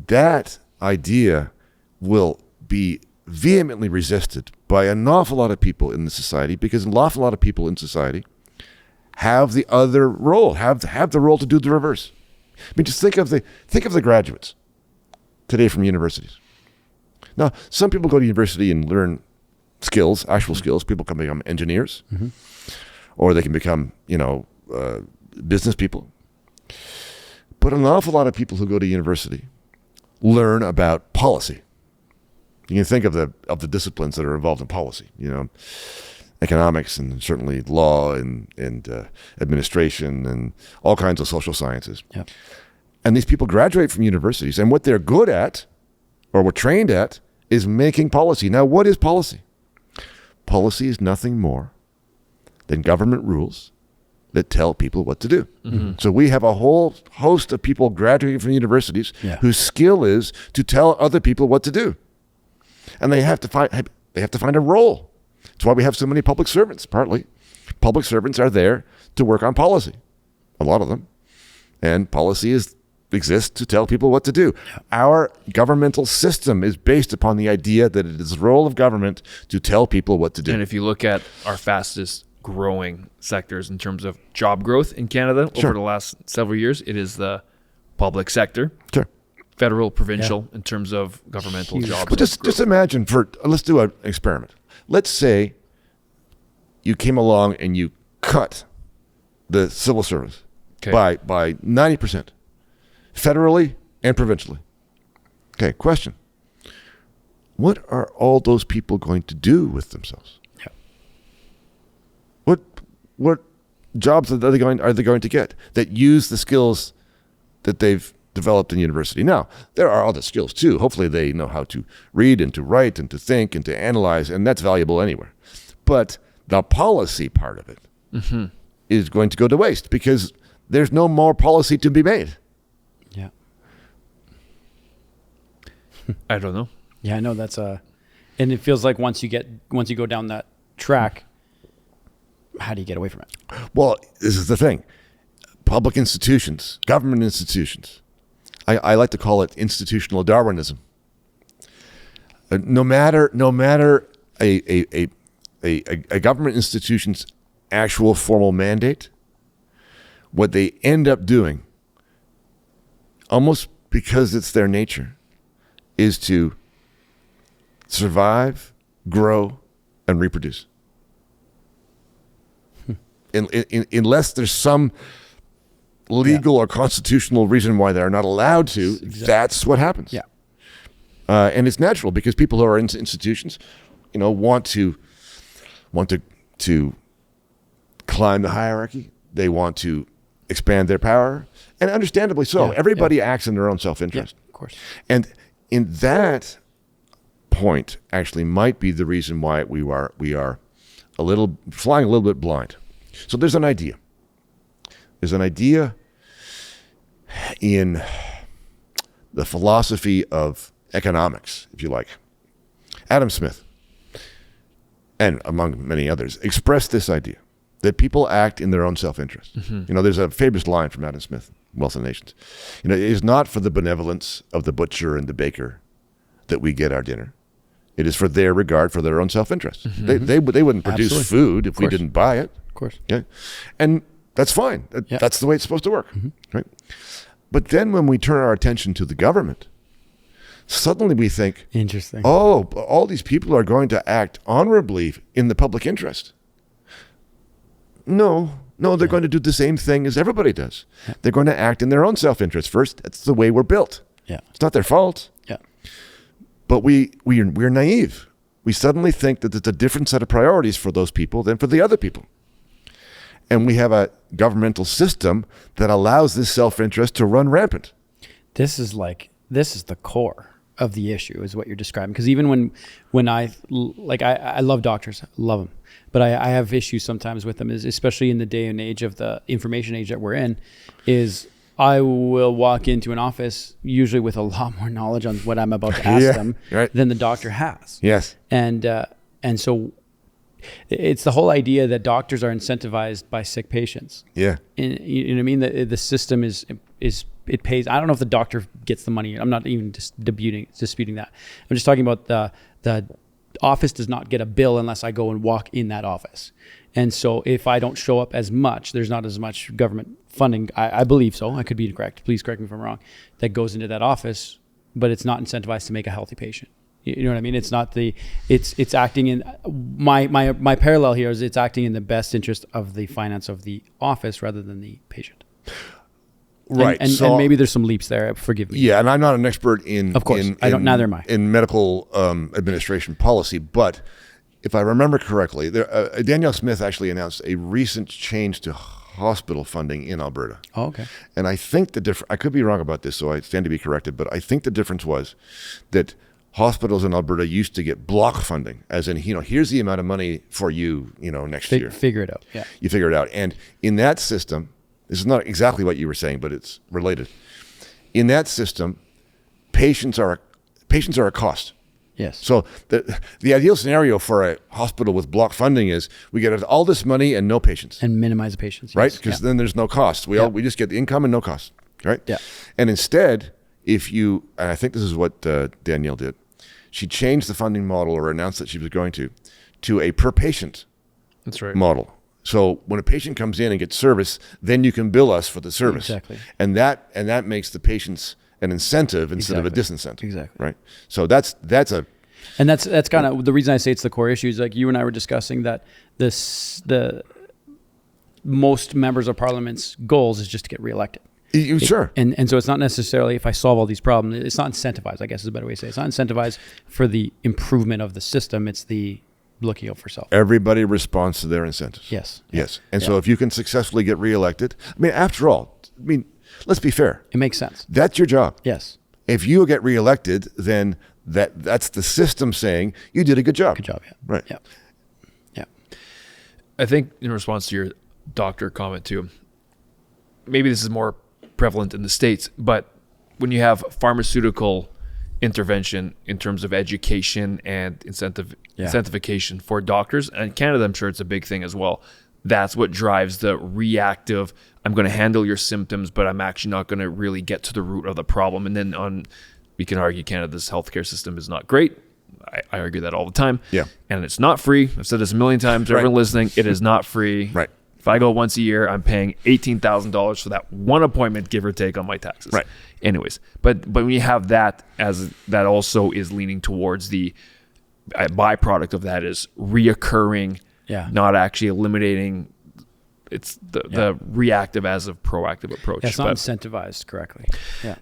That idea will be vehemently resisted by an awful lot of people in the society, because an awful lot of people in society have the other role, have the role to do the reverse. I mean, just think of the graduates today from universities. Now, some people go to university and learn skills, actual skills. People can become engineers, or they can become, business people. But an awful lot of people who go to university learn about policy. You can think of the disciplines that are involved in policy, economics and certainly law and administration and all kinds of social sciences. Yep. And these people graduate from universities, and what they're good at, or were trained at, is making policy. Now, what is policy? Policy is nothing more than government rules that tell people what to do. Mm-hmm. So we have a whole host of people graduating from universities whose skill is to tell other people what to do. And they have to find a role. That's why we have so many public servants, partly. Public servants are there to work on policy, a lot of them. And policy exists to tell people what to do. Our governmental system is based upon the idea that it is the role of government to tell people what to do. And if you look at our fastest growing sectors in terms of job growth in Canada over the last several years, it is the public sector. Sure. Federal, provincial, in terms of governmental jobs. But just imagine, let's do an experiment. Let's say you came along and you cut the civil service by 90%, federally and provincially. Okay, question. What are all those people going to do with themselves? Yeah. What jobs are they going to get that use the skills that they've developed in university. Now, there are other skills too. Hopefully they know how to read and to write and to think and to analyze, and that's valuable anywhere. But the policy part of it is going to go to waste because there's no more policy to be made. Yeah. I don't know. Yeah, I know that's and it feels like once you go down that track, how do you get away from it? Well, this is the thing. Public institutions, government institutions, I like to call it institutional Darwinism. No matter a government institution's actual formal mandate, what they end up doing, almost because it's their nature, is to survive, grow, and reproduce. Unless there's some legal or constitutional reason why they're not allowed to, that's what happens. Yeah. And it's natural because people who are in institutions, want to climb the hierarchy. They want to expand their power, and understandably so. Everybody acts in their own self-interest. Yeah, of course. And in that point, actually, might be the reason why we are flying a little bit blind. So there's an idea. There's an idea in the philosophy of economics, if you like. Adam Smith, and among many others, expressed this idea that people act in their own self-interest. There's a famous line from Adam Smith, Wealth of Nations. It is not for the benevolence of the butcher and the baker that we get our dinner. It is for their regard for their own self-interest. They wouldn't produce food if we didn't buy it. Of course. Okay? And that's fine. That's the way it's supposed to work. Right? But then when we turn our attention to the government, suddenly we think, interesting. Oh, all these people are going to act honorably in the public interest. No, they're going to do the same thing as everybody does. They're going to act in their own self-interest first. That's the way we're built. Yeah. It's not their fault. Yeah. But we're naive. We suddenly think that there's a different set of priorities for those people than for the other people. And we have a governmental system that allows this self-interest to run rampant. This is the core of the issue, is what you're describing. Because even when I love doctors, love them, but I have issues sometimes with them, especially in the day and age of the information age that we're in, is I will walk into an office usually with a lot more knowledge on what I'm about to ask them than the doctor has. Yes. And so it's the whole idea that doctors are incentivized by sick patients. Yeah. And you know what I mean? The system is it pays. I don't know if the doctor gets the money. I'm not even disputing that. I'm just talking about the office does not get a bill unless I go and walk in that office. And so if I don't show up as much, there's not as much government funding. I believe so. I could be incorrect. Please correct me if I'm wrong. That goes into that office, but it's not incentivized to make a healthy patient. You know what I mean? It's not it's acting in my parallel here is it's acting in the best interest of the finance of the office rather than the patient. Right. And maybe there's some leaps there. Forgive me. Yeah. And I'm not an expert in, of course, neither am I, in medical administration policy, but if I remember correctly, Danielle Smith actually announced a recent change to hospital funding in Alberta. Oh, okay. And I think I could be wrong about this, so I stand to be corrected, but I think the difference was that hospitals in Alberta used to get block funding, as in, here's the amount of money for you, next year. Figure it out. Yeah. You figure it out. And in that system, this is not exactly what you were saying, but it's related. In that system, patients are a cost. Yes. So the ideal scenario for a hospital with block funding is we get all this money and no patients. And minimize the patients. Right? Because then there's no cost. We just get the income and no cost. Right? Yeah. And instead, and I think this is what Danielle did, she changed the funding model, or announced that she was going to a per patient model. So when a patient comes in and gets service, then you can bill us for the service. Exactly. And that makes the patients an incentive instead of a disincentive. Exactly. Right. So that's kind of the reason I say it's the core issue is like you and I were discussing that the most members of parliament's goals is just to get reelected. Sure. And so it's not necessarily if I solve all these problems, it's not incentivized, I guess is a better way to say it. It's not incentivized for the improvement of the system. It's the looking out for self. Everybody responds to their incentives. Yes. Yes. And so if you can successfully get reelected, after all, let's be fair. It makes sense. That's your job. Yes. If you get reelected, then that's the system saying you did a good job. Good job. Yeah. Right. Yeah. Yeah. I think in response to your doctor comment too, maybe this is more prevalent in the States, but when you have pharmaceutical intervention in terms of education and incentivization for doctors, and Canada, I'm sure it's a big thing as well. That's what drives the reactive, I'm going to handle your symptoms, but I'm actually not going to really get to the root of the problem. And then we can argue Canada's healthcare system is not great. I argue that all the time. Yeah. And it's not free. I've said this a million times to everyone listening. It is not free. Right. If I go once a year, I'm paying $18,000 for that one appointment, give or take, on my taxes. Right. Anyways, but when you have that, as that also is leaning towards the byproduct of that is reoccurring, not actually eliminating. It's the reactive as of proactive approach. Yeah, it's not incentivized correctly. Yeah.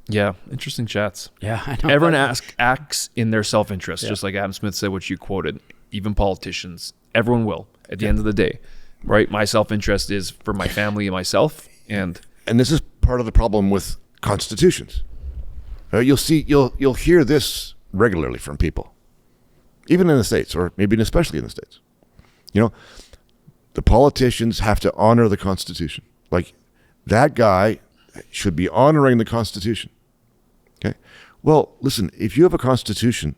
Yeah, interesting chats. Yeah, I know. Everyone acts in their self-interest, just like Adam Smith said, which you quoted. Even politicians, everyone will at the end of the day, right? My self-interest is for my family and myself, and this is part of the problem with constitutions. You'll hear this regularly from people, even in the States, or maybe especially in the States. The politicians have to honor the Constitution. Like, that guy should be honoring the Constitution. Okay. Well, listen, if you have a Constitution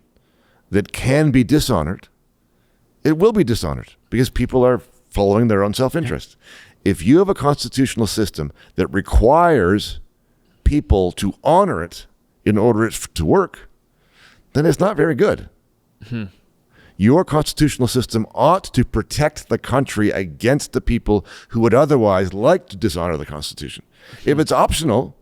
that can be dishonored, it will be dishonored because people are following their own self-interest. Yeah. If you have a constitutional system that requires people to honor it in order to work, then it's not very good. Mm-hmm. Your constitutional system ought to protect the country against the people who would otherwise like to dishonor the Constitution. If it's optional,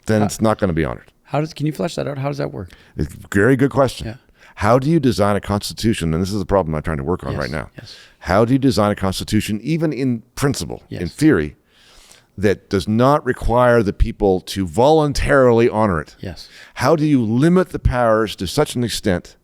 then it's not going to be honored. Can you flesh that out? How does that work? It's a very good question. Yeah. How do you design a constitution? And this is the problem I'm trying to work on right now. Yes. How do you design a constitution, even in principle, in theory, that does not require the people to voluntarily honor it? Yes. How do you limit the powers to such an extent,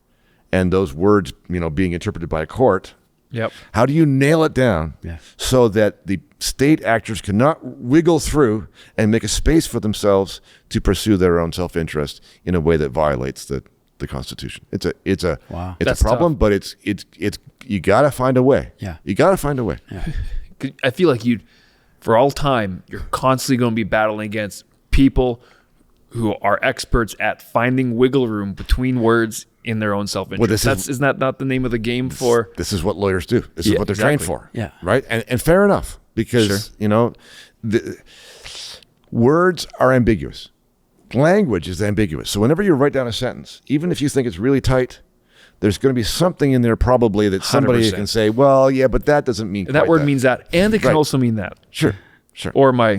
and those words, being interpreted by a court? Yep. How do you nail it down so that the state actors cannot wiggle through and make a space for themselves to pursue their own self-interest in a way that violates the Constitution? It's a problem, tough. But it's you got to find a way. Yeah. You got to find a way. Yeah. I feel like for all time, you're constantly going to be battling against people who are experts at finding wiggle room between words in their own self-interest. Isn't that not the name of the game for? This is what lawyers do. This is what they're trained for. Yeah. Right. And fair enough, because the words are ambiguous. Language is ambiguous. So whenever you write down a sentence, even if you think it's really tight, there's going to be something in there probably that somebody 100%. Can say, well, yeah, but that doesn't mean that word means that, and it can also mean that. Sure. Or I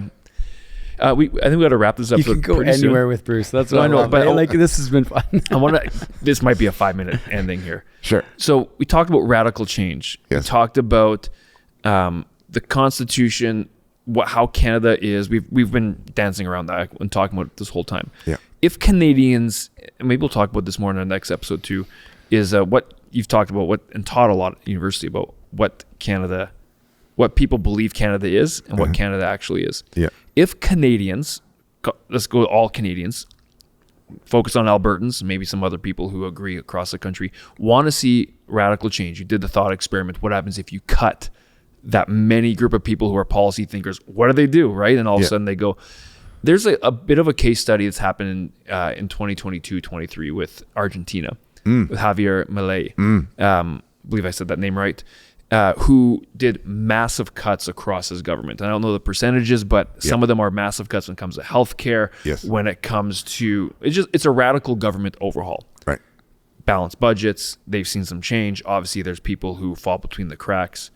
think we got to wrap this up. You can go anywhere soon with Bruce. That's what I know. But this has been fun. This might be a 5-minute ending here. Sure. So we talked about radical change. Yes. We talked about the Constitution. How Canada is. We've been dancing around that and talking about it this whole time. Yeah. If Canadians, and maybe we'll talk about this more in our next episode too, is what you've talked about and taught a lot at university about what people believe Canada is and what Canada actually is. Yeah. If Canadians, let's go all Canadians, focus on Albertans, maybe some other people who agree across the country, want to see radical change. You did the thought experiment. What happens if you cut that many group of people who are policy thinkers? What do? Right? And all of a sudden they go, there's a bit of a case study that's happened in 2022-23 with Argentina, with Javier Milei. I believe I said that name right. Who did massive cuts across his government. I don't know the percentages, but some of them are massive cuts when it comes to healthcare. Yes. When it comes to, it's a radical government overhaul. Right. Balanced budgets. They've seen some change. Obviously, there's people who fall between the cracks.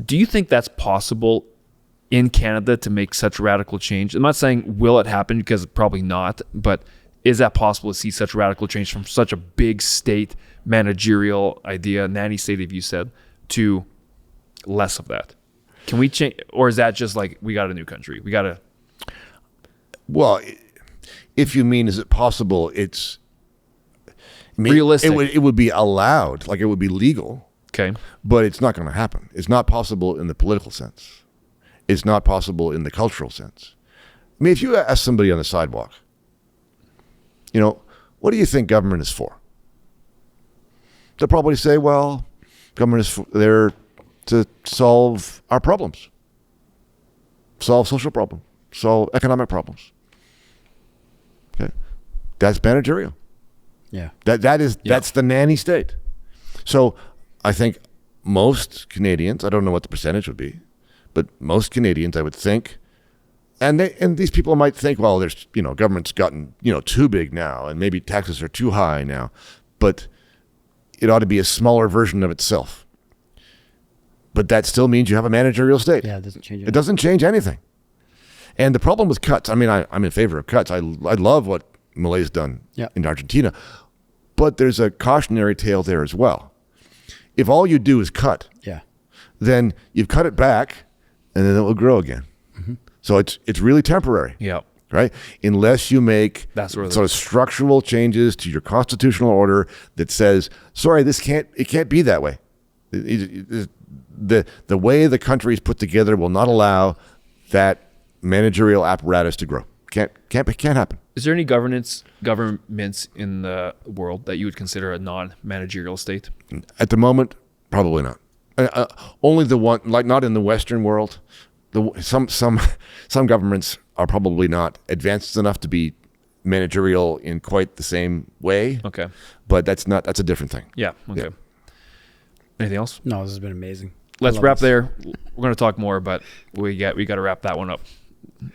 Do you think that's possible in Canada to make such radical change? I'm not saying will it happen, because probably not, but is that possible to see such radical change from such a big state managerial idea, nanny state, if you said, to less of that? Can we change, or is that just like we got a new country? We got to. Well, if you mean, is it possible? It's realistic. It would be allowed, like it would be legal. Okay, but it's not going to happen. It's not possible in the political sense. It's not possible in the cultural sense. I mean, if you ask somebody on the sidewalk, what do you think government is for? They'll probably say, well, government is there to solve our problems, solve social problems, solve economic problems. Okay, that's managerial. Yeah. That's the nanny state. So I think most Canadians, I don't know what the percentage would be, but most Canadians, I would think, and these people might think, well, there's government's gotten too big now, and maybe taxes are too high now, but it ought to be a smaller version of itself. But that still means you have a managerial state. Yeah, it doesn't change anything. It doesn't change anything. And the problem with cuts, I mean, I'm in favor of cuts. I love what Milei's done in Argentina, but there's a cautionary tale there as well. If all you do is cut, then you've cut it back, and then it will grow again. Mm-hmm. So it's really temporary. Yeah. Right? Unless you make sort of structural changes to your constitutional order that says, sorry, it can't be that way. The way the country is put together will not allow that managerial apparatus to grow. Can't happen. Is there any governments in the world that you would consider a non-managerial state? At the moment, probably not. Only the one, like not in the Western world. Some governments are probably not advanced enough to be managerial in quite the same way. Okay, but that's a different thing. Yeah. Okay. Yeah. Anything else? No, this has been amazing. Let's wrap there. We're going to talk more, but we got to wrap that one up.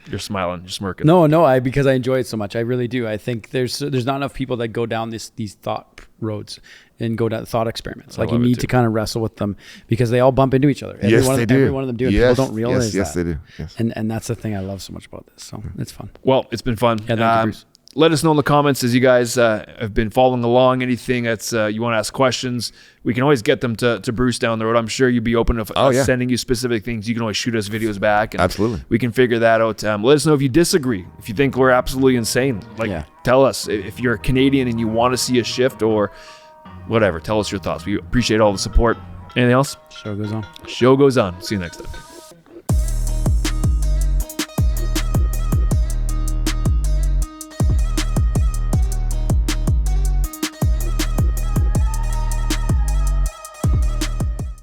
You're smiling, you're smirking. No, because I enjoy it so much. I really do. I think there's not enough people that go down these thought roads and go down thought experiments. Like you need to kind of wrestle with them because they all bump into each other. Yes, they do. Every one of them do. And people don't realize that. Yes, they do. Yes. And that's the thing I love so much about this. So it's fun. Well, it's been fun. Yeah, thank you, Bruce. Let us know in the comments as you guys have been following along. Anything that's you want to ask questions, we can always get them to Bruce down the road. I'm sure you'd be open to sending you specific things. You can always shoot us videos back. And absolutely. We can figure that out. Let us know if you disagree, if you think we're absolutely insane. Tell us if you're a Canadian and you want to see a shift or whatever. Tell us your thoughts. We appreciate all the support. Anything else? Show goes on. Show goes on. See you next time.